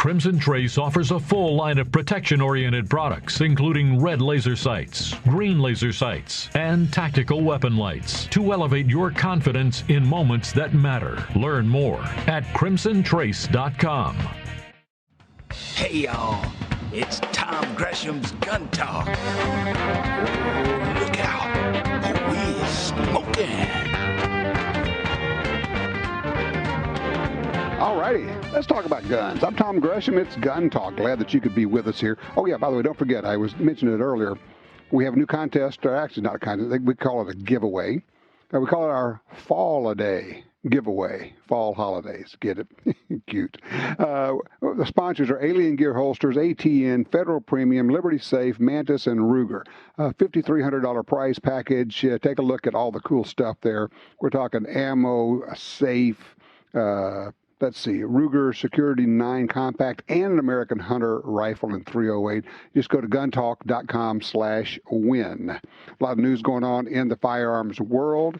Crimson Trace offers a full line of protection-oriented products, including red laser sights, green laser sights, and tactical weapon lights to elevate your confidence in moments that matter. Learn more at crimsontrace.com. Hey, y'all. It's Tom Gresham's Gun Talk. Oh, look out. We're smoking. Alrighty, let's talk about guns. I'm Tom Gresham. It's Gun Talk. Glad that you could be with us here. Oh, yeah, by the way, don't forget, I was mentioning it earlier. We have a new contest, or actually not a contest, we call it a giveaway. We call it our Fall-a-Day giveaway. Fall holidays. Get it? Cute. The sponsors are Alien Gear Holsters, ATN, Federal Premium, Liberty Safe, Mantis, and Ruger. $5,300 prize package. Take a look at all the cool stuff there. We're talking ammo, a safe, let's see, Ruger Security 9 Compact, and an American Hunter rifle in .308. Just go to guntalk.com/win. A lot of news going on in the firearms world.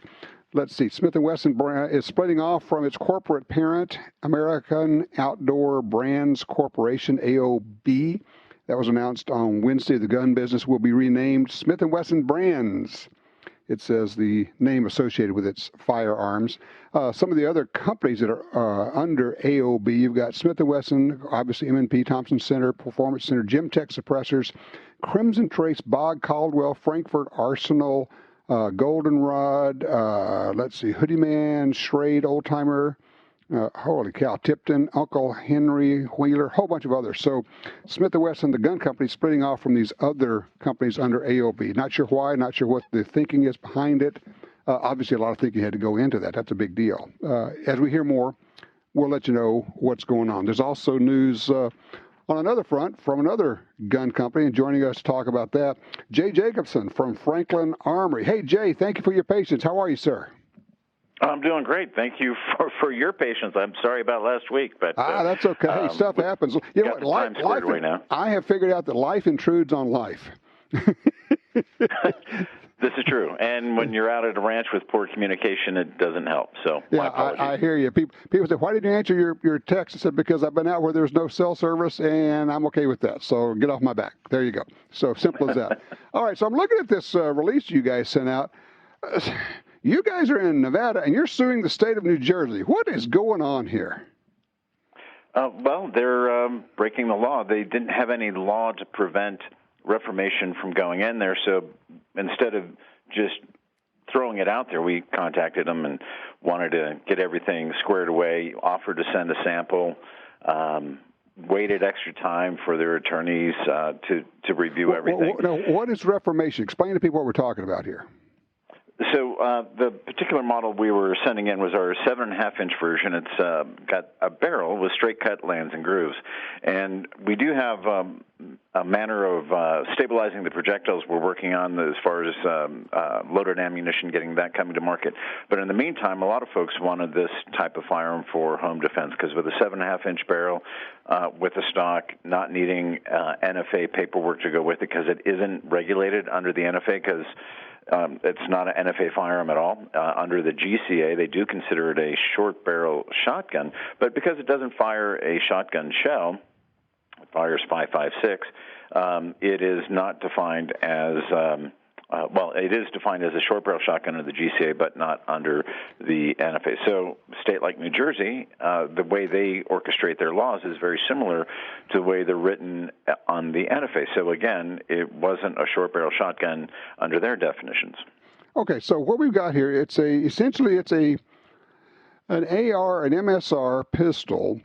Let's see, Smith & Wesson is splitting off from its corporate parent, American Outdoor Brands Corporation, AOB. That was announced on Wednesday. The gun business will be renamed Smith & Wesson Brands. It says the name associated with its firearms. Some of the other companies that are under AOB, you've got Smith & Wesson, obviously M&P, Thompson Center, Performance Center, Gemtech Suppressors, Crimson Trace, Bog, Caldwell, Frankfurt, Arsenal, Goldenrod, let's see, Hoodie Man, Schrade, Oldtimer, holy cow, Tipton, Uncle Henry, Wheeler, a whole bunch of others. So Smith & Wesson, the gun company, splitting off from these other companies under AOB. Not sure why, not sure what the thinking is behind it. Obviously, a lot of thinking had to go into that. That's a big deal. As we hear more, we'll let you know what's going on. There's also news on another front from another gun company, and joining us to talk about that, Jay Jacobson from Franklin Armory. Hey, Jay, thank you for your patience. How are you, sir? I'm doing great. Thank you for your patience. I'm sorry about last week, but that's okay. Stuff happens. You know what? Life now. I have figured out that life intrudes on life. This is true. And when you're out at a ranch with poor communication, it doesn't help. So yeah, I hear you. People say, "Why didn't you answer your text?" I said, "Because I've been out where there's no cell service, and I'm okay with that. So get off my back." There you go. So simple as that. All right. So I'm looking at this release you guys sent out. You guys are in Nevada, and you're suing the state of New Jersey. What is going on here? Well, they're breaking the law. They didn't have any law to prevent Reformation from going in there, so instead of just throwing it out there, we contacted them and wanted to get everything squared away, offered to send a sample, waited extra time for their attorneys to review everything. What is Reformation? Explain to people what we're talking about here. So the particular model we were sending in was our 7.5-inch version. It's got a barrel with straight cut lands and grooves. And we do have a manner of stabilizing the projectiles we're working on as far as loaded ammunition, getting that coming to market. But in the meantime, a lot of folks wanted this type of firearm for home defense because with a 7.5-inch barrel, with a stock, not needing NFA paperwork to go with it because it isn't regulated under the NFA because it's not an NFA firearm at all. Under the GCA, they do consider it a short barrel shotgun, but because it doesn't fire a shotgun shell, it fires 5.56, it is not defined as, it is defined as a short barrel shotgun under the GCA, but not under the NFA. So a state like New Jersey, the way they orchestrate their laws is very similar to the way they're written on the NFA. So again, it wasn't a short barrel shotgun under their definitions. Okay, so what we've got here, essentially an AR, an MSR pistol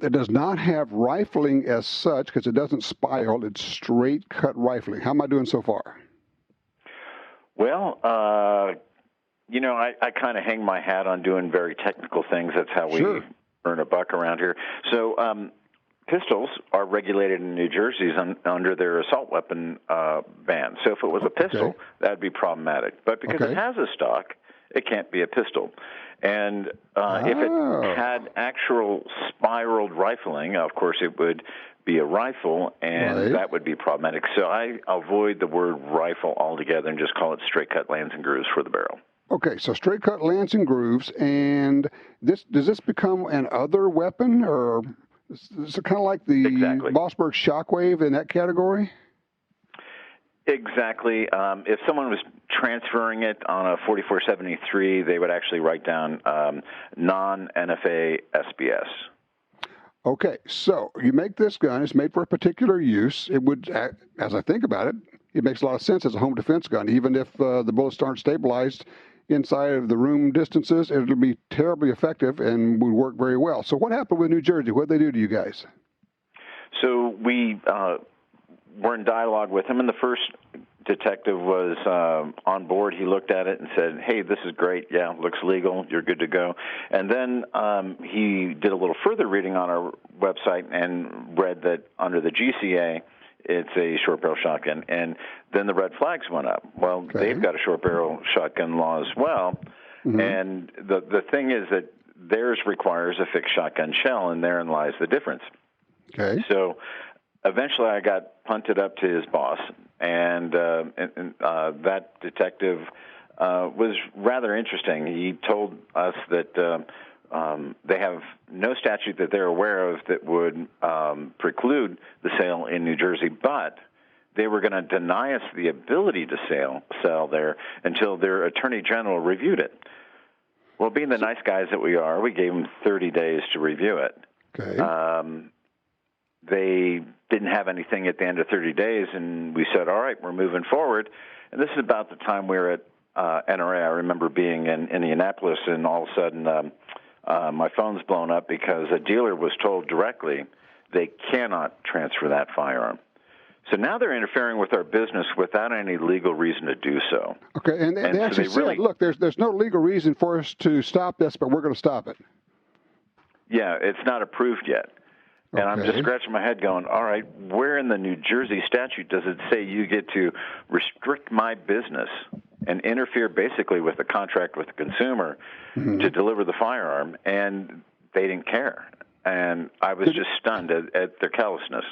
that does not have rifling as such because it doesn't spiral. It's straight cut rifling. How am I doing so far? Well, I kind of hang my hat on doing very technical things. That's how we earn a buck around here. So pistols are regulated in New Jersey under their assault weapon ban. So if it was a pistol, that'd be problematic. But because it has a stock, it can't be a pistol. And if it had actual spiraled rifling, of course it would be a rifle, and that would be problematic. So I avoid the word rifle altogether and just call it straight cut lands and grooves for the barrel. Okay, so straight cut lands and grooves, and does this become an other weapon, or It's kind of like the Exactly. Mossberg Shockwave in that category? Exactly. If someone was transferring it on a 4473, they would actually write down non-NFA SBS. Okay, so you make this gun. It's made for a particular use. It would, as I think about it, it makes a lot of sense as a home defense gun. Even if the bullets aren't stabilized inside of the room distances, it'll be terribly effective and would work very well. So what happened with New Jersey? What did they do to you guys? So we were in dialogue with him, and the first detective was on board. He looked at it and said, hey, this is great. Yeah, looks legal. You're good to go. And then he did a little further reading on our website and read that under the GCA, it's a short barrel shotgun. And then the red flags went up. Well, they've got a short barrel shotgun law as well. Mm-hmm. And the thing is that theirs requires a fixed shotgun shell, and therein lies the difference. Okay. So eventually I got punted up to his boss, and that detective was rather interesting. He told us that they have no statute that they're aware of that would preclude the sale in New Jersey, but they were going to deny us the ability to sell there until their attorney general reviewed it. Well, being the nice guys that we are, we gave them 30 days to review it. Okay. They didn't have anything at the end of 30 days, and we said, all right, we're moving forward. And this is about the time we were at NRA. I remember being in Indianapolis, and all of a sudden my phone's blown up because a dealer was told directly they cannot transfer that firearm. So now they're interfering with our business without any legal reason to do so. Okay, and they actually said, look, there's no legal reason for us to stop this, but we're going to stop it. Yeah, it's not approved yet. And I'm just scratching my head going, all right, where in the New Jersey statute does it say you get to restrict my business and interfere basically with the contract with the consumer to deliver the firearm? And they didn't care. And I was just stunned at their callousness.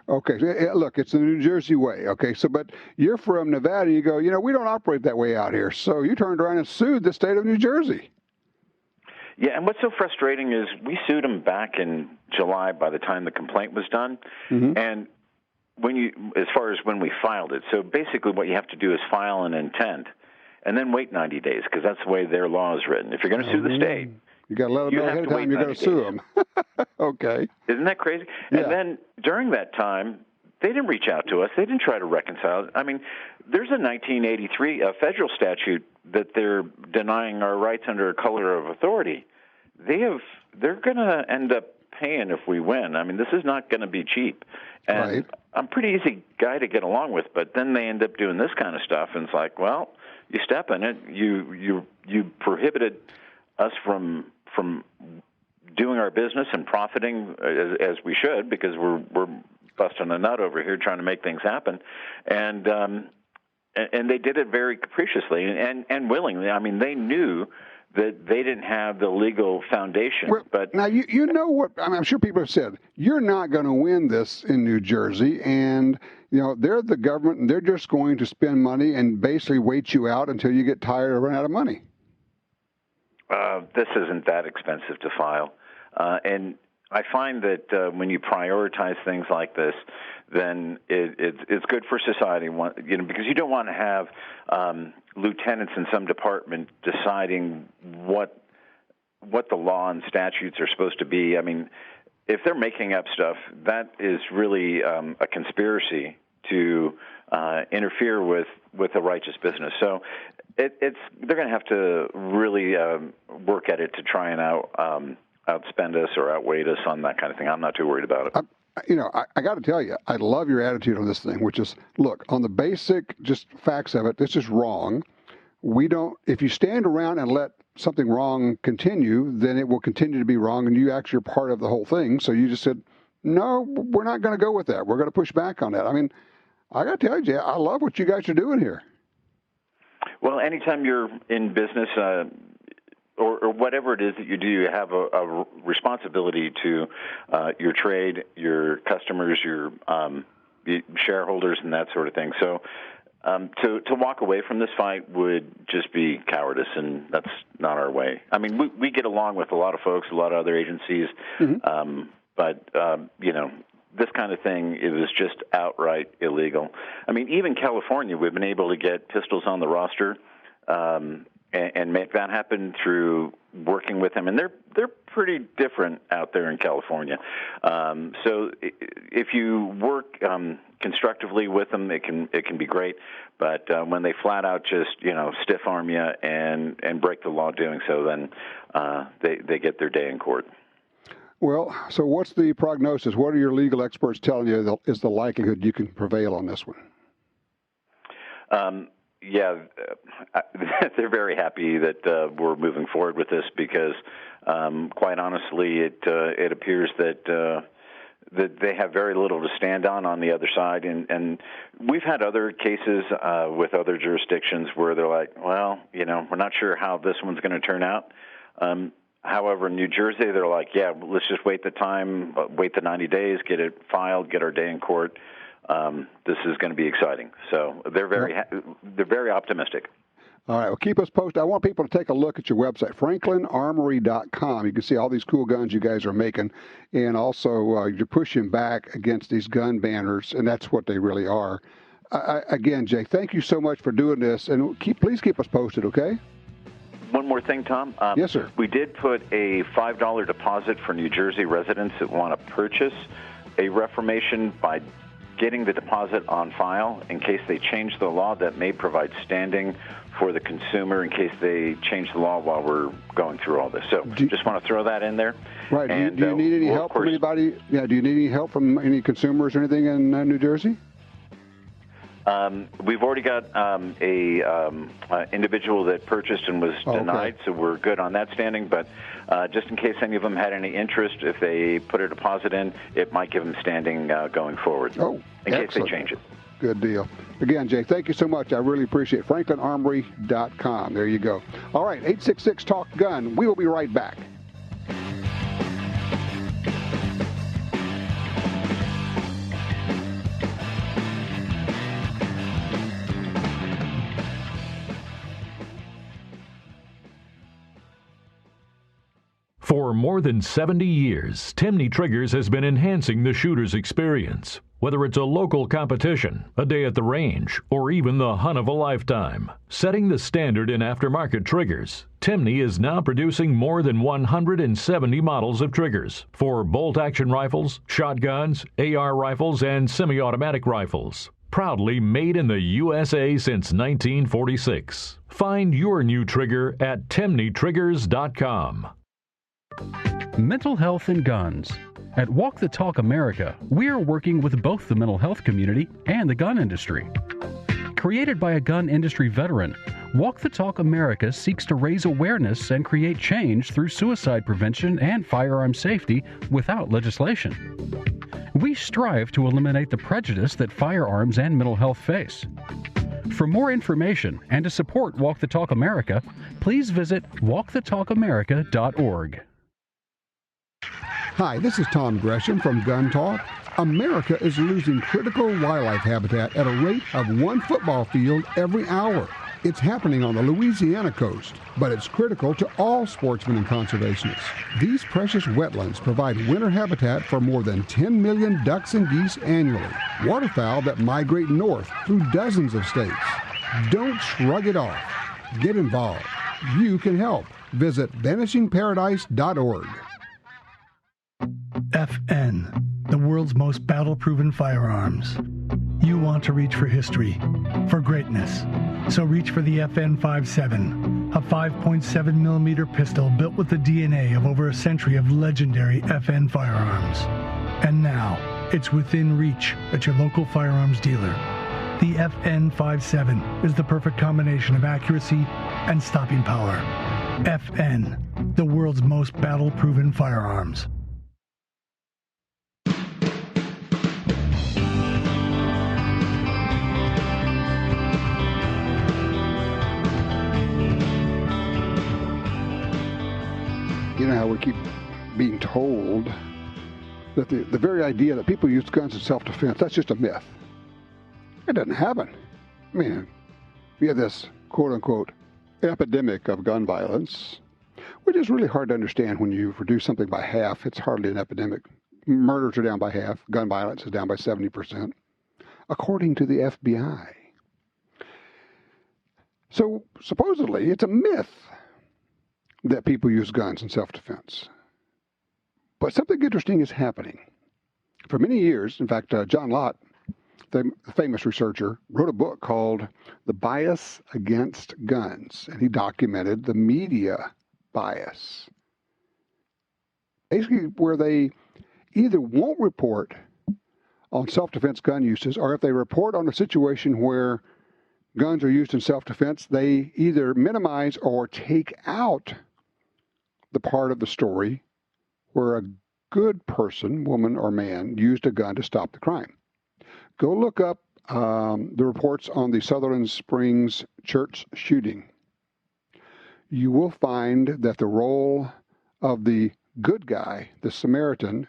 Okay, look, it's the New Jersey way, okay? So, but you're from Nevada, you go, we don't operate that way out here. So you turned around and sued the state of New Jersey. Yeah, and what's so frustrating is we sued them back in July by the time the complaint was done. Mm-hmm. And as far as when we filed it, so basically what you have to do is file an intent and then wait 90 days because that's the way their law is written. If you're going to sue the state, you got to let them know ahead of time you're going to sue them. Okay. Isn't that crazy? Yeah. And then during that time, they didn't reach out to us. They didn't try to reconcile it. I mean, there's a 1983 federal statute that they're denying our rights under a color of authority. They're going to end up paying if we win. I mean, this is not going to be cheap. And I'm a pretty easy guy to get along with, but then they end up doing this kind of stuff, and it's like, well, you step in it. You prohibited us from doing our business and profiting as we should because we're busting a nut over here trying to make things happen, and they did it very capriciously and willingly. I mean, they knew that they didn't have the legal foundation. Well, but now you know what I'm sure people have said. You're not going to win this in New Jersey, and they're the government, and they're just going to spend money and basically wait you out until you get tired or run out of money. This isn't that expensive to file, and I find that when you prioritize things like this, then it's good for society. Because you don't want to have lieutenants in some department deciding what the law and statutes are supposed to be. I mean, if they're making up stuff, that is really a conspiracy to interfere with a righteous business. So they're going to have to really work at it to try and outspend us or outweigh us on that kind of thing. I'm not too worried about it. I got to tell you, I love your attitude on this thing, which is, look, on the basic just facts of it, this is wrong. If you stand around and let something wrong continue, then it will continue to be wrong, and you actually are part of the whole thing. So you just said, no, we're not going to go with that. We're going to push back on that. I mean, I got to tell you, I love what you guys are doing here. Well, anytime you're in business, or whatever it is that you do, you have a responsibility to your trade, your customers, your shareholders, and that sort of thing. So to walk away from this fight would just be cowardice, and that's not our way. I mean, we get along with a lot of folks, a lot of other agencies, but this kind of thing, it was just outright illegal. I mean, even California, we've been able to get pistols on the roster and make that happen through working with them, and they're pretty different out there in California. So if you work constructively with them, it can be great. But when they flat out just stiff arm you and break the law doing so, then they get their day in court. Well, so what's the prognosis? What are your legal experts telling you is the likelihood you can prevail on this one? They're very happy that we're moving forward with this because, quite honestly, it appears that they have very little to stand on the other side. And we've had other cases with other jurisdictions where they're like, well, we're not sure how this one's going to turn out. However, in New Jersey, they're like, yeah, let's just wait the 90 days, get it filed, get our day in court. This is going to be exciting. So they're very optimistic. All right, well, keep us posted. I want people to take a look at your website, franklinarmory.com. You can see all these cool guns you guys are making, and also you're pushing back against these gun banners, and that's what they really are. Again, Jay, thank you so much for doing this, and please keep us posted, okay? One more thing, Tom. Yes, sir. We did put a $5 deposit for New Jersey residents that want to purchase a Reformation by getting the deposit on file in case they change the law. That may provide standing for the consumer in case they change the law while we're going through all this. So just want to throw that in there. Right. And, do you need any help from anybody? Yeah. Do you need any help from any consumers or anything in New Jersey? We've already got a individual that purchased and was denied, so we're good on that standing. But just in case any of them had any interest, if they put a deposit in, it might give them standing going forward. Oh, in case they change it. Good deal. Again, Jay, thank you so much. I really appreciate it. FranklinArmory.com. There you go. All right, 866 Talk Gun. We will be right back. For more than 70 years, Timney Triggers has been enhancing the shooter's experience. Whether it's a local competition, a day at the range, or even the hunt of a lifetime. Setting the standard in aftermarket triggers, Timney is now producing more than 170 models of triggers for bolt-action rifles, shotguns, AR rifles, and semi-automatic rifles. Proudly made in the USA since 1946. Find your new trigger at timneytriggers.com. Mental health and guns. At Walk the Talk America, we are working with both the mental health community and the gun industry. Created by a gun industry veteran, Walk the Talk America seeks to raise awareness and create change through suicide prevention and firearm safety without legislation. We strive to eliminate the prejudice that firearms and mental health face. For more information and to support Walk the Talk America, please visit walkthetalkamerica.org. Hi, this is Tom Gresham from Gun Talk. America is losing critical wildlife habitat at a rate of one football field every hour. It's happening on the Louisiana coast, but it's critical to all sportsmen and conservationists. These precious wetlands provide winter habitat for more than 10 million ducks and geese annually, waterfowl that migrate north through dozens of states. Don't shrug it off. Get involved. You can help. Visit vanishingparadise.org. FN, the world's most battle-proven firearms. You want to reach for history, for greatness. So reach for the FN-57, a 5.7 millimeter pistol built with the DNA of over a century of legendary FN firearms. And now, it's within reach at your local firearms dealer. The FN-57 is the perfect combination of accuracy and stopping power. FN, the world's most battle-proven firearms. You know how we keep being told that the very idea that people use guns in self-defense, that's just a myth. It doesn't happen. I mean, we have this quote-unquote epidemic of gun violence, which is really hard to understand when you reduce something by half. It's hardly an epidemic. Murders are down by half. Gun violence is down by 70%, according to the FBI. So supposedly it's a myth that people use guns in self-defense. But something interesting is happening. For many years, in fact, John Lott, the famous researcher, wrote a book called The Bias Against Guns, and he documented the media bias. Basically, where they either won't report on self-defense gun uses, or if they report on a situation where guns are used in self-defense, they either minimize or take out the part of the story where a good person, woman or man, used a gun to stop the crime. Go look up the reports on the Sutherland Springs church shooting. You will find that the role of the good guy, the Samaritan,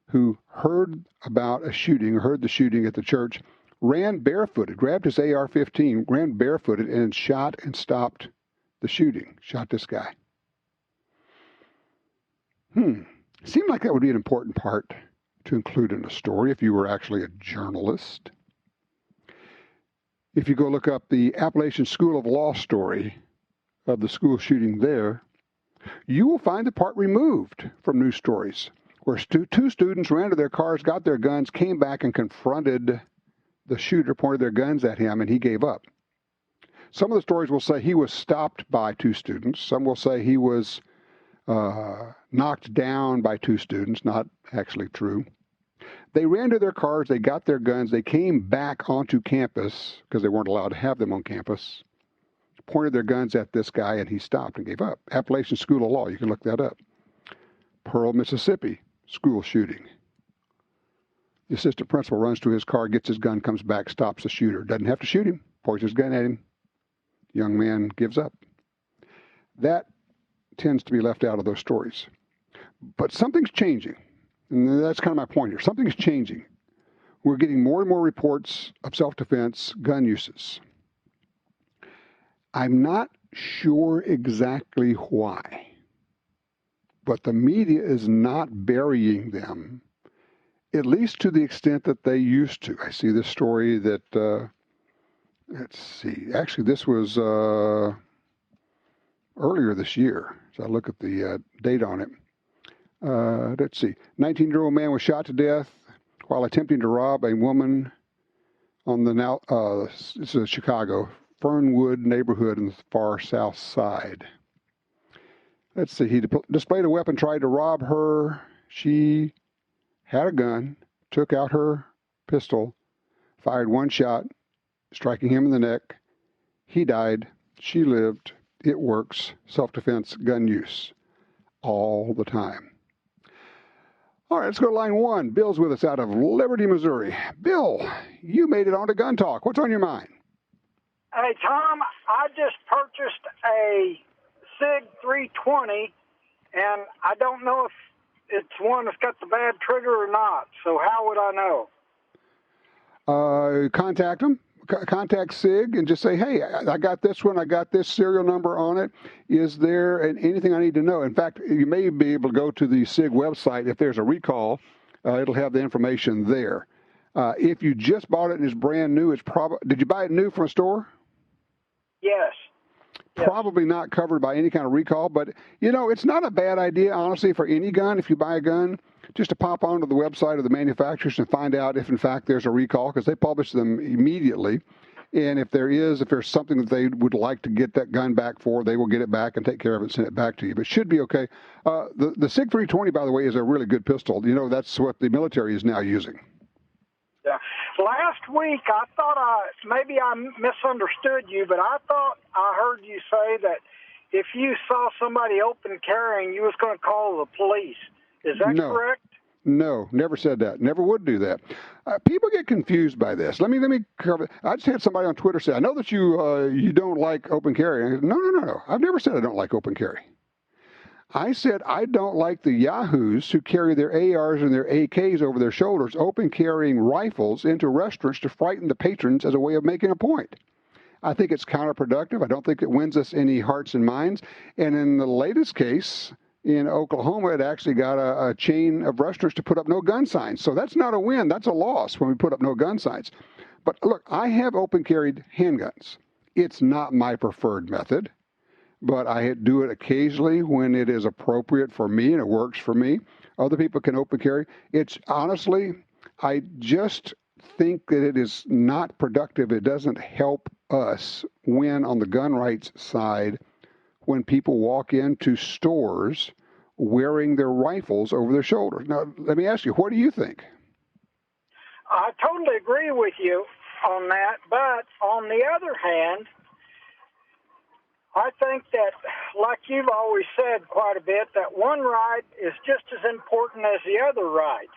who heard about a shooting, heard the shooting at the church, ran barefooted, grabbed his AR-15, ran barefooted, and shot and stopped the shooting, shot this guy. Seemed like that would be an important part to include in a story if you were actually a journalist. If you go look up the Appalachian School of Law story of the school shooting there, you will find the part removed from news stories where two students ran to their cars, got their guns, came back and confronted the shooter, pointed their guns at him, and he gave up. Some of the stories will say he was stopped by two students. Some will say he was knocked down by two students, not actually true. They ran to their cars, they got their guns, they came back onto campus, because they weren't allowed to have them on campus, pointed their guns at this guy, and he stopped and gave up. Appalachian School of Law, you can look that up. Pearl, Mississippi, school shooting. The assistant principal runs to his car, gets his gun, comes back, stops the shooter. Doesn't have to shoot him, points his gun at him. Young man gives up. That tends to be left out of those stories. But something's changing. And that's kind of my point here. Something's changing. We're getting more and more reports of self-defense gun uses. I'm not sure exactly why, but the media is not burying them, at least to the extent that they used to. I see this story that, let's see, actually this was earlier this year. So I look at the date on it. Let's see, 19-year-old man was shot to death while attempting to rob a woman on the this is Chicago, Fernwood neighborhood in the far south side. Let's see, he displayed a weapon, tried to rob her. She had a gun, took out her pistol, fired one shot, striking him in the neck. He died. She lived. It works. Self-defense gun use all the time. All right, let's go to line one. Bill's with us out of Liberty, Missouri. Bill, you made it on to Gun Talk. What's on your mind? Hey, Tom, I just purchased a SIG 320, and I don't know if it's one that's got the bad trigger or not. So how would I know? Contact them. Contact SIG and just say, hey, I got this one. I got this serial number on it. Is there anything I need to know? In fact, you may be able to go to the SIG website. If there's a recall, it'll have the information there. If you just bought it and it's brand new, it's did you buy it new from a store? Yes. Probably not covered by any kind of recall, but, it's not a bad idea, honestly, for any gun, if you buy a gun, just to pop onto the website of the manufacturers and find out if, in fact, there's a recall, because they publish them immediately. And if there's something that they would like to get that gun back for, they will get it back and take care of it and send it back to you. But it should be okay. The SIG 320, by the way, is a really good pistol. That's what the military is now using. Yeah. Last week, I thought maybe I misunderstood you, but I thought I heard you say that if you saw somebody open carrying, you was going to call the police. Is that correct? No, never said that. Never would do that. People get confused by this. Let me cover. I just had somebody on Twitter say, "I know that you don't like open carry." I go, No. I've never said I don't like open carry. I said I don't like the yahoos who carry their ARs and their AKs over their shoulders, open carrying rifles into restaurants to frighten the patrons as a way of making a point. I think it's counterproductive. I don't think it wins us any hearts and minds. And in the latest case, In Oklahoma, it actually got a chain of restaurants to put up no gun signs. So that's not a win. That's a loss when we put up no gun signs. But look, I have open carried handguns. It's not my preferred method, but I do it occasionally when it is appropriate for me and it works for me. Other people can open carry. It's honestly, I just think that it is not productive. It doesn't help us win on the gun rights side when people walk into stores wearing their rifles over their shoulders. Now, let me ask you, what do you think? I totally agree with you on that, but on the other hand, I think that, like you've always said quite a bit, that one right is just as important as the other right.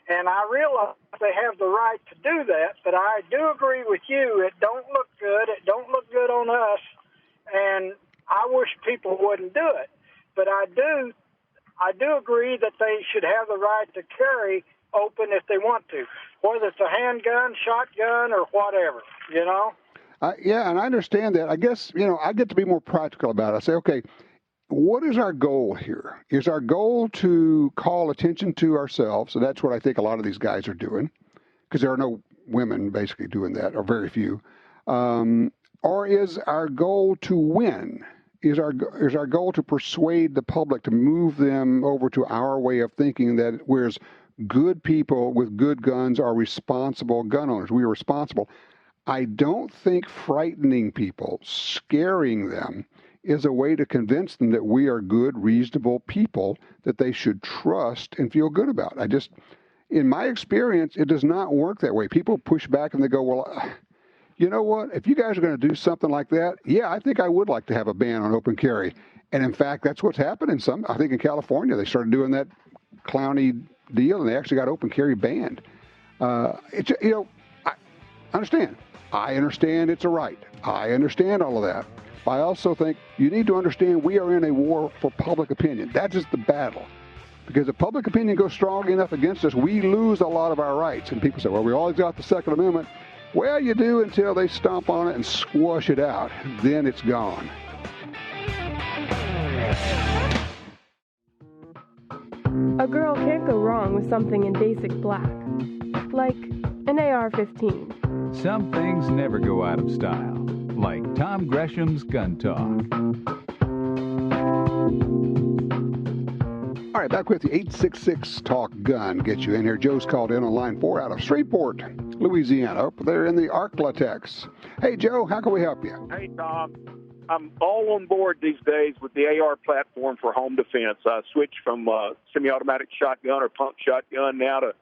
And I realize they have the right to do that, but I do agree with you. It don't look good. It don't look good on us, and I wish people wouldn't do it. But I do agree that they should have the right to carry open if they want to, whether it's a handgun, shotgun, or whatever, you know? Yeah, and I understand that. I guess, I get to be more practical about it. I say, okay, what is our goal here? Is our goal to call attention to ourselves? So that's what I think a lot of these guys are doing, because there are no women basically doing that, or very few. Or is our goal to win? Is our goal to persuade the public to move them over to our way of thinking, that whereas good people with good guns are responsible gun owners, we are responsible. I don't think frightening people, scaring them, is a way to convince them that we are good, reasonable people that they should trust and feel good about. In my experience, it does not work that way. People push back and they go, well, you know what? If you guys are going to do something like that, yeah, I think I would like to have a ban on open carry. And in fact, that's what's happened I think in California, they started doing that clowny deal and they actually got open carry banned. I understand. I understand it's a right. I understand all of that. I also think you need to understand we are in a war for public opinion. That is the battle. Because if public opinion goes strong enough against us, we lose a lot of our rights. And people say, well, we always got the Second Amendment. Well, you do until they stomp on it and squash it out. Then it's gone. A girl can't go wrong with something in basic black, like an AR-15. Some things never go out of style, like Tom Gresham's Gun Talk. All right, back with you. 866 Talk Gun gets you in here. Joe's called in on line 4 out of Shreveport, Louisiana. Up there in the Arklatex. Hey, Joe, how can we help you? Hey, Tom. I'm all on board these days with the AR platform for home defense. I switched from semi-automatic shotgun or pump shotgun now to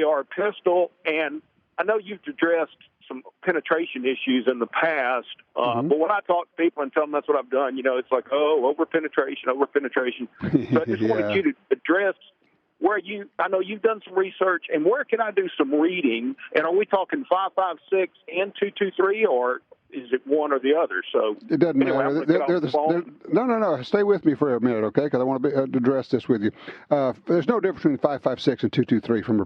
AR pistol, and I know you've addressed some penetration issues in the past, but when I talk to people and tell them that's what I've done, it's like, over-penetration. So I just wanted you to address I know you've done some research, and where can I do some reading? And are we talking 5.56 and 2.23, or is it one or the other? So it doesn't matter. No. Stay with me for a minute, okay? Because I want to address this with you. There's no difference between 5.56 and 2.23 from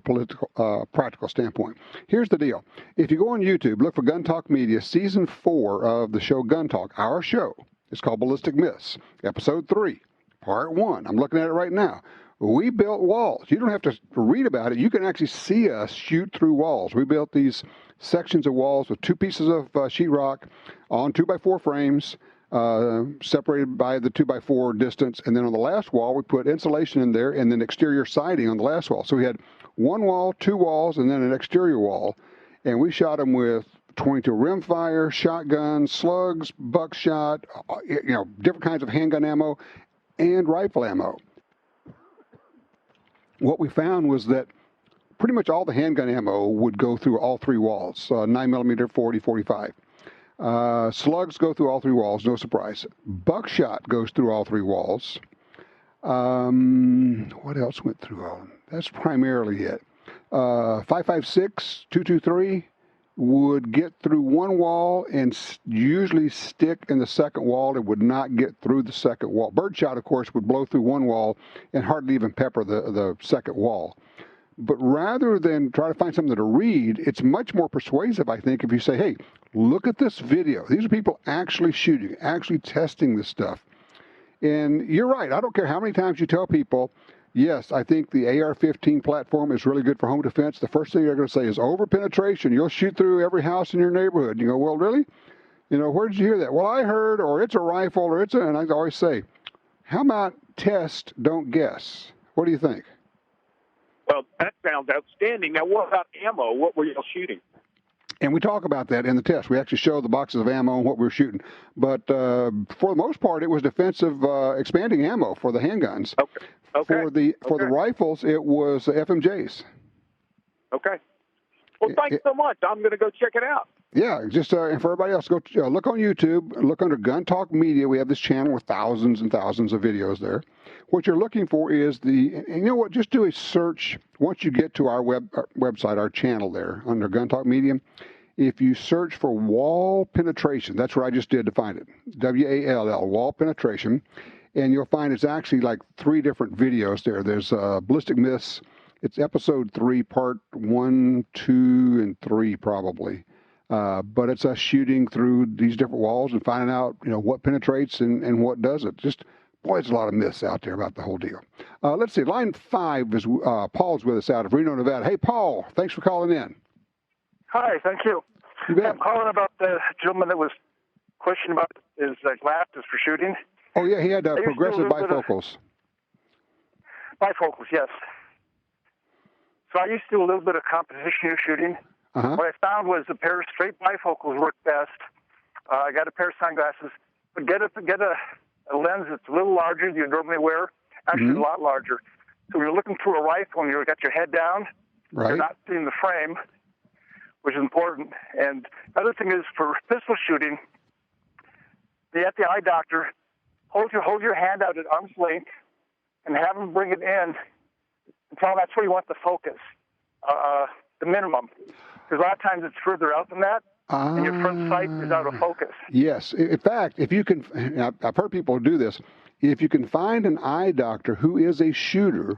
a practical standpoint. Here's the deal. If you go on YouTube, look for Gun Talk Media, Season 4 of the show Gun Talk, our show. It's called Ballistic Myths, Episode 3, Part 1. I'm looking at it right now. We built walls. You don't have to read about it. You can actually see us shoot through walls. We built these sections of walls with 2 pieces of sheetrock on 2x4 frames, separated by the 2x4 distance. And then on the last wall, we put insulation in there and then exterior siding on the last wall. So we had 1 wall, 2 walls, and then an exterior wall. And we shot them with 22 rimfire, shotguns, slugs, buckshot, different kinds of handgun ammo and rifle ammo. What we found was that pretty much all the handgun ammo would go through all 3 walls, 9mm, 40, 45. Slugs go through all 3 walls, no surprise. Buckshot goes through all 3 walls. What else went through all of them? That's primarily it. 5.56, 2.23 would get through 1 wall and usually stick in the second wall. It would not get through the second wall. Birdshot, of course, would blow through 1 wall and hardly even pepper the second wall. But rather than try to find something to read, it's much more persuasive, I think, if you say, hey, look at this video. These are people actually shooting, actually testing this stuff. And you're right. I don't care how many times you tell people, yes, I think the AR-15 platform is really good for home defense. The first thing they're going to say is over-penetration. You'll shoot through every house in your neighborhood. You go, well, really? Where did you hear that? Well, I heard, or it's a rifle, or and I always say, how about test, don't guess? What do you think? Well, that sounds outstanding. Now, what about ammo? What were you all shooting? And we talk about that in the test. We actually show the boxes of ammo and what we were shooting. But for the most part, it was defensive expanding ammo for the handguns. Okay. For the rifles, it was FMJs. Okay. Well, thanks so much. I'm going to go check it out. Yeah, just and for everybody else, go look on YouTube. Look under Gun Talk Media. We have this channel with thousands and thousands of videos there. What you're looking for is and you know what? Just do a search once you get to our website, our channel there under Gun Talk Media. If you search for wall penetration, that's what I just did to find it. WALL, wall penetration, and you'll find it's actually like 3 different videos there. There's ballistic myths. It's episode 3, part 1, 2, and 3 probably. But it's us shooting through these different walls and finding out, what penetrates and what doesn't. Just, boy, there's a lot of myths out there about the whole deal. Let's see. Line 5 is Paul's with us out of Reno, Nevada. Hey, Paul, thanks for calling in. Hi, thank you. You bet. I'm calling about the gentleman that was questioning about his glasses for shooting. Oh, yeah, he had progressive bifocals. Bifocals, yes. So I used to do a little bit of competition shooting. Uh-huh. What I found was a pair of straight bifocals worked best. I got a pair of sunglasses, but get a lens that's a little larger than you normally wear, actually a lot larger. So when you're looking through a rifle and you've got your head down, you're not seeing the frame, which is important. And the other thing is for pistol shooting, at the eye doctor, hold your hand out at arm's length and have them bring it in and tell them that's where you want the focus, the minimum. Because a lot of times it's further out than that, and your front sight is out of focus. Yes. In fact, if you can, I've heard people do this, if you can find an eye doctor who is a shooter,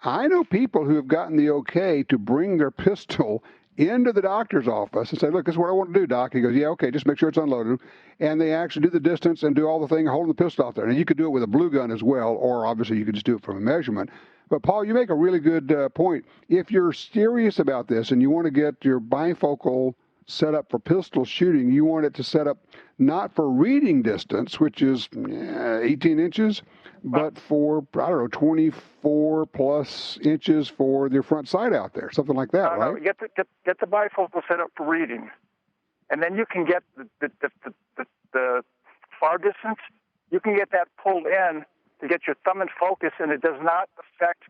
I know people who have gotten the okay to bring their pistol into the doctor's office and say, look, this is what I want to do, doc. He goes, yeah, okay, just make sure it's unloaded. And they actually do the distance and do all the thing, holding the pistol out there. And you could do it with a blue gun as well, or obviously you could just do it from a measurement. But, Paul, you make a really good point. If you're serious about this and you want to get your bifocal set up for pistol shooting, you want it to set up not for reading distance, which is 18 inches, but for, 24 plus inches for your front sight out there, something like that, right? No, get the bifocal set up for reading. And then you can get the far distance, you can get that pulled in to get your thumb in focus, and it does not affect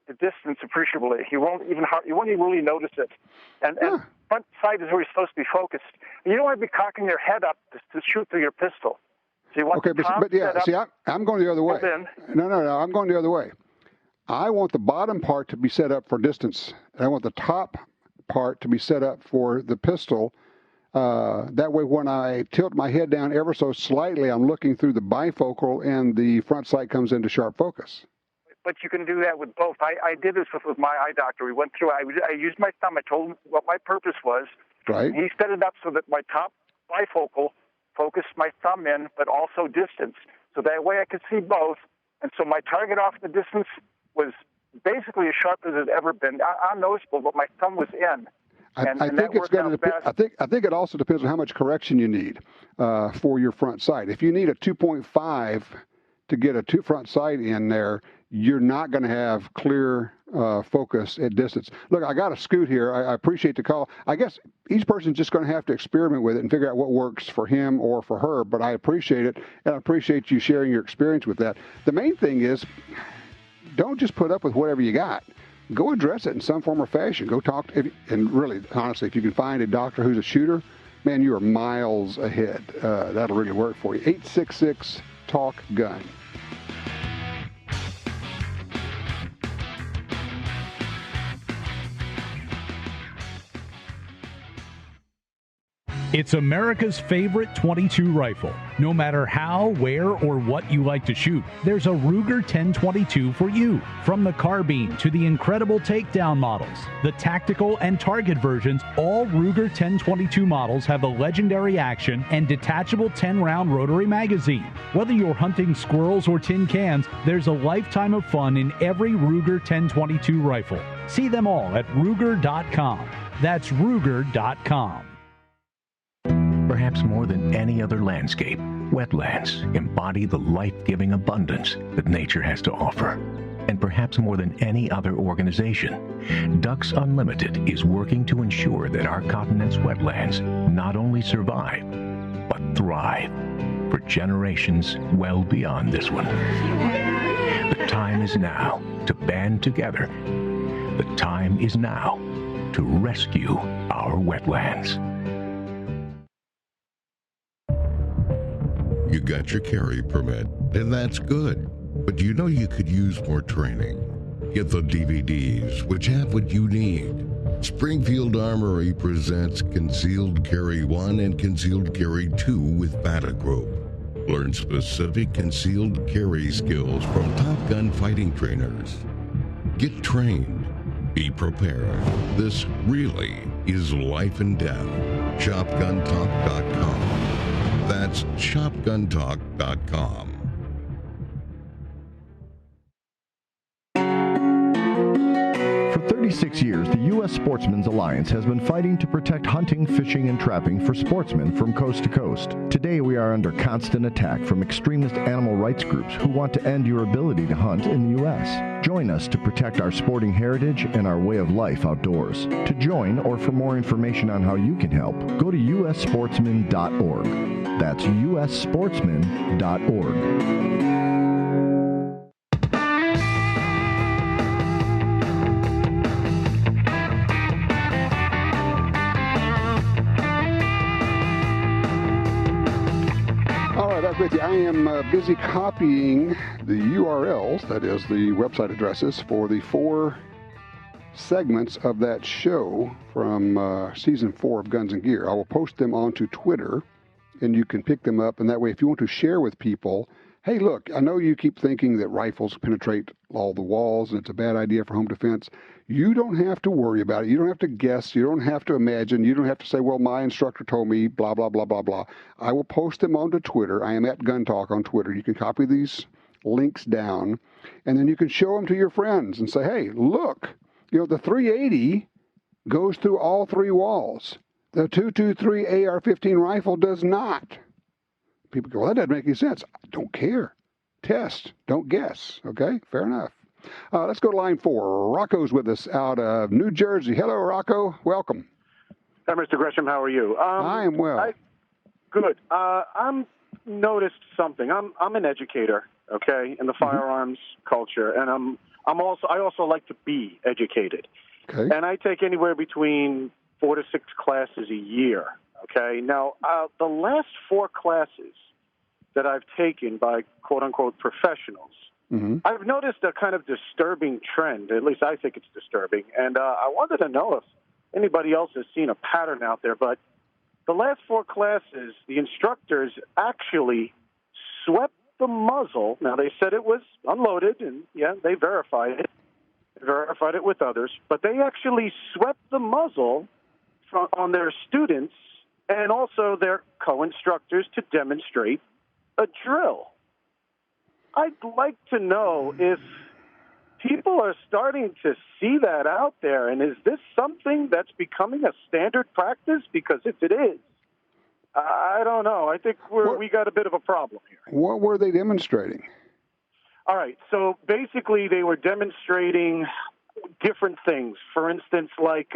the distance appreciably. You won't even really notice it. And front sight is where you're supposed to be focused. And you don't want to be cocking your head up to shoot through your pistol. So you want I'm going the other way. No, I'm going the other way. I want the bottom part to be set up for distance. I want the top part to be set up for the pistol. That way, when I tilt my head down ever so slightly, I'm looking through the bifocal, and the front sight comes into sharp focus. But you can do that with both. I did this with my eye doctor. We went through. I used my thumb. I told him what my purpose was. Right. He set it up so that my top bifocal focused my thumb in, but also distance. So that way I could see both. And so my target off the distance was basically as sharp as it had ever been. Unnoticeable, but my thumb was in. I think it's going to depend. I think it also depends on how much correction you need for your front sight. If you need a 2.5 to get a front sight in there, you're not going to have clear focus at distance. Look, I got a scoot here. I appreciate the call. I guess each person's just going to have to experiment with it and figure out what works for him or for her, but I appreciate it, and I appreciate you sharing your experience with that. The main thing is, don't just put up with whatever you got. Go address it in some form or fashion. Go talk to, and really, honestly, if you can find a doctor who's a shooter, man, you are miles ahead. That'll really work for you. 866-TALK-GUN. It's America's favorite .22 rifle. No matter how, where, or what you like to shoot, there's a Ruger 1022 for you. From the carbine to the incredible takedown models, the tactical and target versions, all Ruger 1022 models have a legendary action and detachable 10-round rotary magazine. Whether you're hunting squirrels or tin cans, there's a lifetime of fun in every Ruger 1022 rifle. See them all at Ruger.com. That's Ruger.com. Perhaps more than any other landscape, wetlands embody the life-giving abundance that nature has to offer. And perhaps more than any other organization, Ducks Unlimited is working to ensure that our continent's wetlands not only survive, but thrive for generations well beyond this one. The time is now to band together. The time is now to rescue our wetlands. You got your carry permit, and that's good. But you know you could use more training. Get the DVDs, which have what you need. Springfield Armory presents Concealed Carry 1 and Concealed Carry 2 with Bata Group. Learn specific concealed carry skills from Top Gun fighting trainers. Get trained. Be prepared. This really is life and death. ShopGunTalk.com. That's ShopGunTalk.com. For 36 years, the U.S. Sportsmen's Alliance has been fighting to protect hunting, fishing, and trapping for sportsmen from coast to coast. Today, we are under constant attack from extremist animal rights groups who want to end your ability to hunt in the U.S. Join us to protect our sporting heritage and our way of life outdoors. To join or for more information on how you can help, go to ussportsman.org. That's ussportsman.org. With you. I am busy copying the URLs, that is the website addresses, for the 4 segments of that show from season 4 of Guns and Gear. I will post them onto Twitter, and you can pick them up. And that way, if you want to share with people, hey, look, I know you keep thinking that rifles penetrate all the walls and it's a bad idea for home defense. You don't have to worry about it. You don't have to guess. You don't have to imagine. You don't have to say, well, my instructor told me, blah, blah, blah, blah, blah. I will post them onto Twitter. I am at Gun Talk on Twitter. You can copy these links down, and then you can show them to your friends and say, hey, look, the 380 goes through all 3 walls. The 223 AR-15 rifle does not. People go, well, that doesn't make any sense. I don't care. Test. Don't guess. Okay? Fair enough. Let's go to line 4. Rocco's with us out of New Jersey. Hello, Rocco. Welcome. Hi, Mr. Gresham. How are you? I am well. Good. I'm noticed something. I'm an educator, okay, in the firearms culture, and I also like to be educated. Okay. And I take anywhere between 4 to 6 classes a year. Okay. Now, the last 4 classes that I've taken by quote unquote professionals, I've noticed a kind of disturbing trend. At least I think it's disturbing. And I wanted to know if anybody else has seen a pattern out there. But the last 4 classes, the instructors actually swept the muzzle. Now, they said it was unloaded, and, yeah, they verified it. They verified it with others. But they actually swept the muzzle on their students and also their co-instructors to demonstrate a drill. I'd like to know if people are starting to see that out there, and is this something that's becoming a standard practice? Because if it is, I don't know. I think we got a bit of a problem here. What were they demonstrating? All right, so basically they were demonstrating different things. For instance, like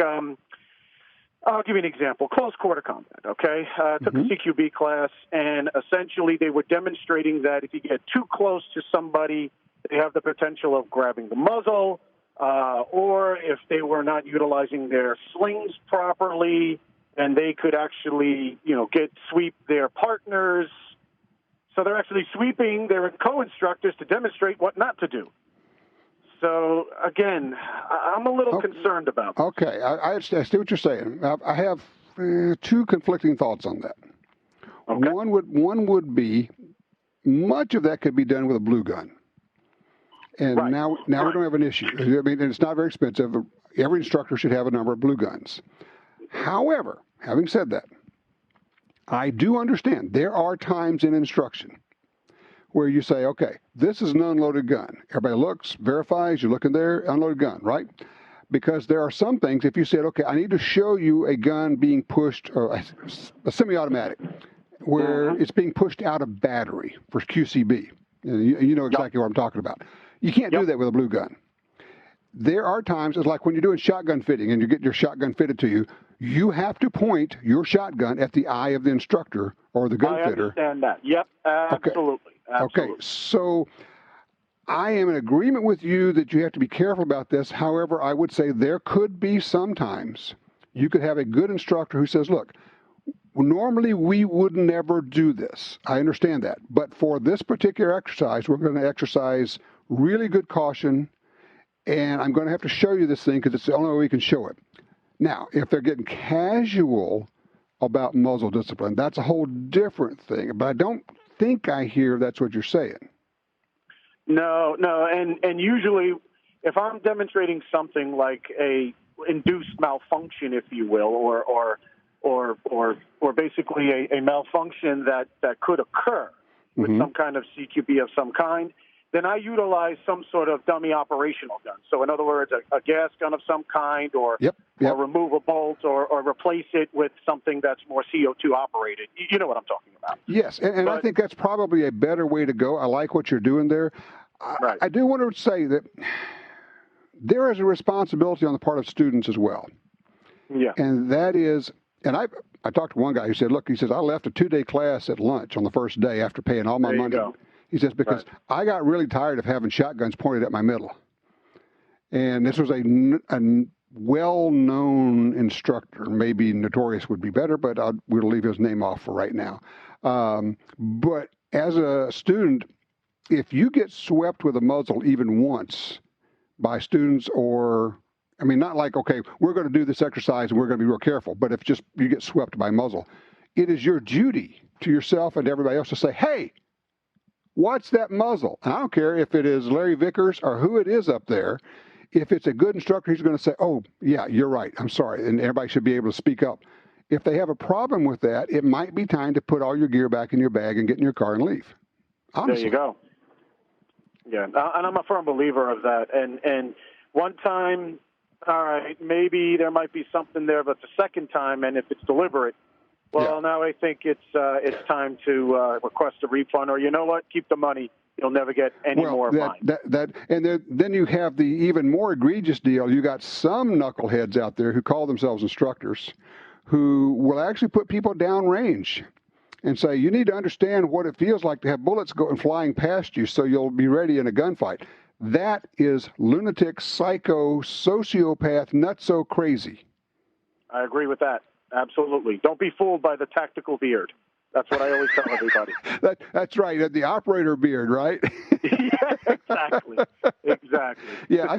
I'll give you an example. Close quarter combat, okay? Took a CQB class, and essentially they were demonstrating that if you get too close to somebody, they have the potential of grabbing the muzzle, or if they were not utilizing their slings properly, and they could actually, sweep their partners. So they're actually sweeping their co-instructors to demonstrate what not to do. So, again, I'm a little concerned about this. Okay, I see what you're saying. I have two conflicting thoughts on that. Okay. One would be much of that could be done with a blue gun. And now we don't have an issue. I mean, it's not very expensive. Every instructor should have a number of blue guns. However, having said that, I do understand there are times in instruction where you say, okay, this is an unloaded gun. Everybody looks, verifies, you look in there, unloaded gun, right? Because there are some things, if you said, okay, I need to show you a gun being pushed, or a semi-automatic, where it's being pushed out of battery for QCB. You know exactly what I'm talking about. You can't do that with a blue gun. There are times, it's like when you're doing shotgun fitting and you get your shotgun fitted to you, you have to point your shotgun at the eye of the instructor or the gun fitter. I understand that. Yep, absolutely. Okay, so I am in agreement with you that you have to be careful about this. However, I would say there could be sometimes you could have a good instructor who says, look, normally we would never do this. I understand that. But for this particular exercise, we're going to exercise really good caution, and I'm going to have to show you this thing because it's the only way we can show it. Now, if they're getting casual about muzzle discipline, that's a whole different thing. But I don't think I hear that's what you're saying. No, and usually if I'm demonstrating something like a induced malfunction, if you will, or basically a malfunction that could occur with some kind of CQB of some kind, then I utilize some sort of dummy operational gun. So in other words, a gas gun of some kind, or remove a bolt, or replace it with something that's more CO2 operated. You know what I'm talking about. Yes, and I think that's probably a better way to go. I like what you're doing there. I do want to say that there is a responsibility on the part of students as well. Yeah. And that is, and I talked to one guy who said, look, he says, I left a 2-day class at lunch on the first day after paying all my money. He says, because I got really tired of having shotguns pointed at my middle. And this was a well-known instructor. Maybe notorious would be better, but we'll leave his name off for right now. But as a student, if you get swept with a muzzle even once by students, or, I mean, not like, okay, we're going to do this exercise and we're going to be real careful, but if just you get swept by muzzle, it is your duty to yourself and to everybody else to say, hey, what's that muzzle? And I don't care if it is Larry Vickers or who it is up there. If it's a good instructor, he's going to say, oh, yeah, you're right. I'm sorry. And everybody should be able to speak up. If they have a problem with that, it might be time to put all your gear back in your bag and get in your car and leave. Honestly. There you go. Yeah, and I'm a firm believer of that. And one time, all right, maybe there might be something there, but the second time, and if it's deliberate, well, now I think it's time to request a refund, or you know what, keep the money. You'll never get any more of mine. And then you have the even more egregious deal. You got some knuckleheads out there who call themselves instructors, who will actually put people downrange and say, you need to understand what it feels like to have bullets going flying past you so you'll be ready in a gunfight. That is lunatic, psycho, sociopath, nutso crazy. I agree with that. Absolutely. Don't be fooled by the tactical beard. That's what I always tell everybody. That's right. The operator beard, right? Yeah, exactly. Yeah,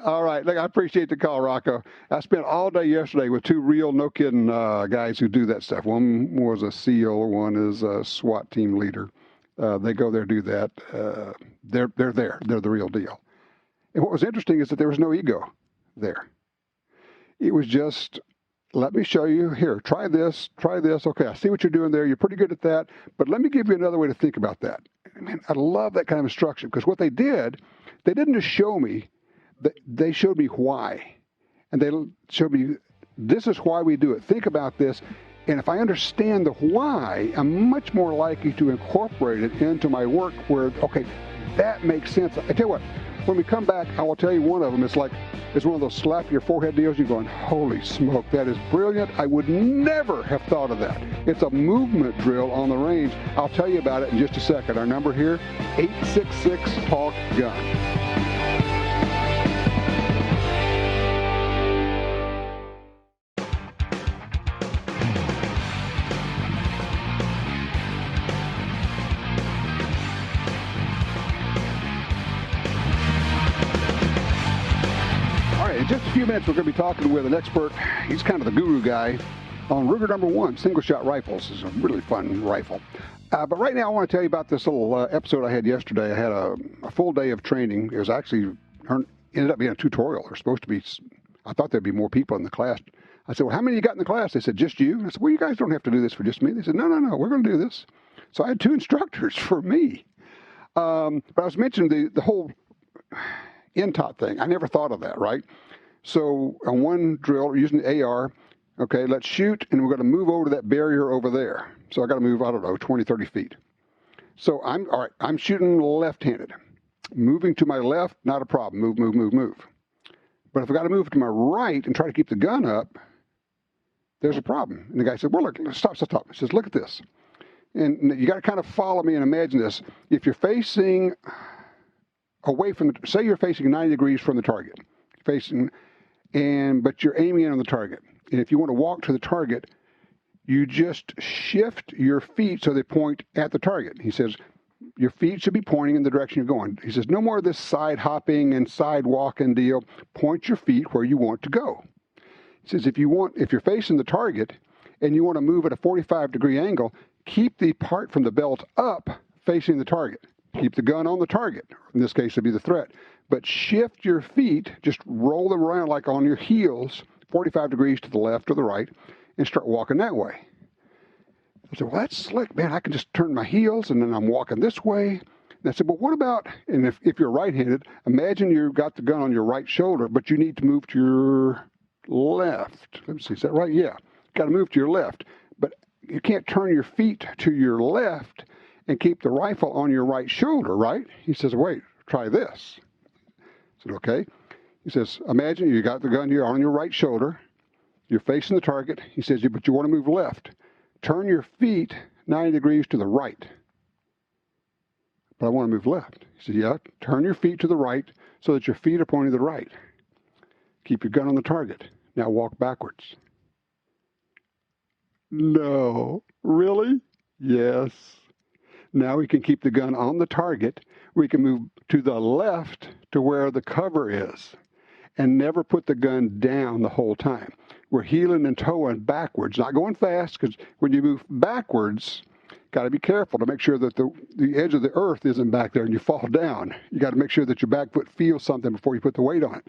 all right. Look, I appreciate the call, Rocco. I spent all day yesterday with two real, no kidding guys who do that stuff. One was a SEAL, one is a SWAT team leader. They go there, do that. They're there. They're the real deal. And what was interesting is that there was no ego there. It was just, let me show you here. Try this. Okay, I see what you're doing there. You're pretty good at that. But let me give you another way to think about that. Man, I love that kind of instruction, because what they didn't just show me, they showed me why. And they showed me, this is why we do it. Think about this. And if I understand the why, I'm much more likely to incorporate it into my work where, okay, that makes sense. I tell you what, when we come back, I will tell you one of them. It's one of those slap your forehead deals. You're going, holy smoke, that is brilliant. I would never have thought of that. It's a movement drill on the range. I'll tell you about it in just a second. Our number here, 866-TALK-GUN. In just a few minutes, we're going to be talking with an expert. He's kind of the guru guy on Ruger number 1, single-shot rifles. It's a really fun rifle. But right now I want to tell you about this little episode I had yesterday. I had a full day of training. It was actually ended up being a tutorial. There's supposed to be, I thought there'd be more people in the class. I said, well, how many you got in the class? They said, just you. And I said, well, you guys don't have to do this for just me. They said, no, we're going to do this. So I had 2 instructors for me. But I was mentioning the whole NTOT thing. I never thought of that, right? So on one drill, we're using the AR. Okay, let's shoot, and we're going to move over to that barrier over there. So I got to move, I don't know, 20, 30 feet. So I'm shooting left-handed. Moving to my left, not a problem. Move. But if I got to move to my right and try to keep the gun up, there's a problem. And the guy said, well, look, stop. He says, look at this. And you got to kind of follow me and imagine this. If you're facing away from say you're facing 90 degrees from the target, but you're aiming in on the target. And if you want to walk to the target, you just shift your feet so they point at the target. He says, your feet should be pointing in the direction you're going. He says, no more of this side hopping and side walking deal. Point your feet where you want to go. He says, if you're facing the target and you want to move at a 45-degree angle, keep the part from the belt up facing the target. Keep the gun on the target. In this case, it'd be the threat. But shift your feet, just roll them around like on your heels, 45 degrees to the left or the right, and start walking that way. I said, well, that's slick, man. I can just turn my heels, and then I'm walking this way. And I said, but what about, and if you're right-handed, imagine you've got the gun on your right shoulder, but you need to move to your left. Let me see, is that right? Yeah. Got to move to your left. But you can't turn your feet to your left and keep the rifle on your right shoulder, right? He says, wait, try this. I said, okay. He says, imagine you got the gun here on your right shoulder. You're facing the target. He says, but you want to move left. Turn your feet 90 degrees to the right. But I want to move left. He said, yeah, turn your feet to the right so that your feet are pointing to the right. Keep your gun on the target. Now walk backwards. No. Really? Yes. Now we can keep the gun on the target. We can move to the left to where the cover is and never put the gun down the whole time. We're heeling and towing backwards, not going fast, because when you move backwards, got to be careful to make sure that the edge of the earth isn't back there and you fall down. You got to make sure that your back foot feels something before you put the weight on it.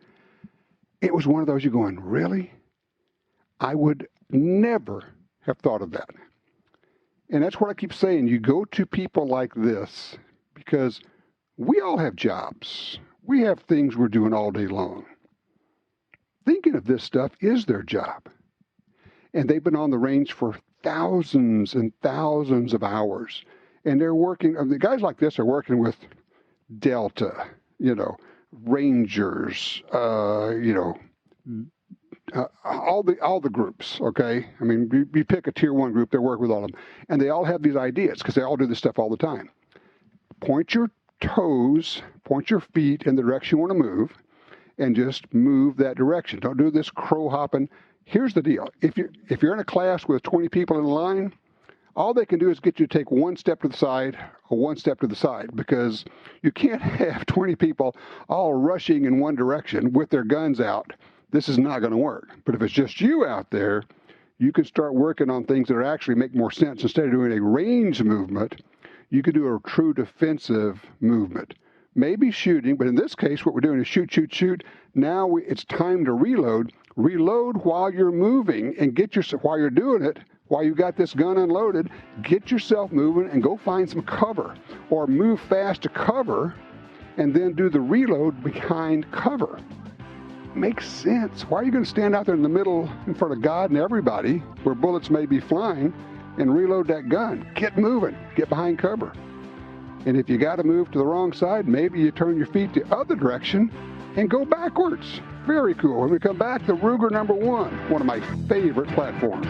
It was one of those you're going, really? I would never have thought of that. And that's what I keep saying. You go to people like this because we all have jobs. We have things we're doing all day long. Thinking of this stuff is their job. And they've been on the range for thousands and thousands of hours. And they're working, the guys like this are working with Delta, Rangers, all the groups, okay? I mean, you pick a tier 1 group, they work with all of them. And they all have these ideas because they all do this stuff all the time. Point your toes, point your feet in the direction you want to move, and just move that direction. Don't do this crow hopping. Here's the deal. If you're in a class with 20 people in line, all they can do is get you to take one step to the side or one step to the side, because you can't have 20 people all rushing in one direction with their guns out. This is not going to work. But if it's just you out there, you can start working on things that actually make more sense. Instead of doing a range movement, you could do a true defensive movement. Maybe shooting, but in this case, what we're doing is shoot. Now it's time to reload. Reload while you're moving, and while you're doing it, while you got this gun unloaded, get yourself moving and go find some cover, or move fast to cover, and then do the reload behind cover. Makes sense. Why are you going to stand out there in the middle in front of God and everybody, where bullets may be flying, and reload that gun? Get moving. Get behind cover. And if you got to move to the wrong side, maybe you turn your feet the other direction and go backwards. Very cool. When we come back, the Ruger number 1, one of my favorite platforms.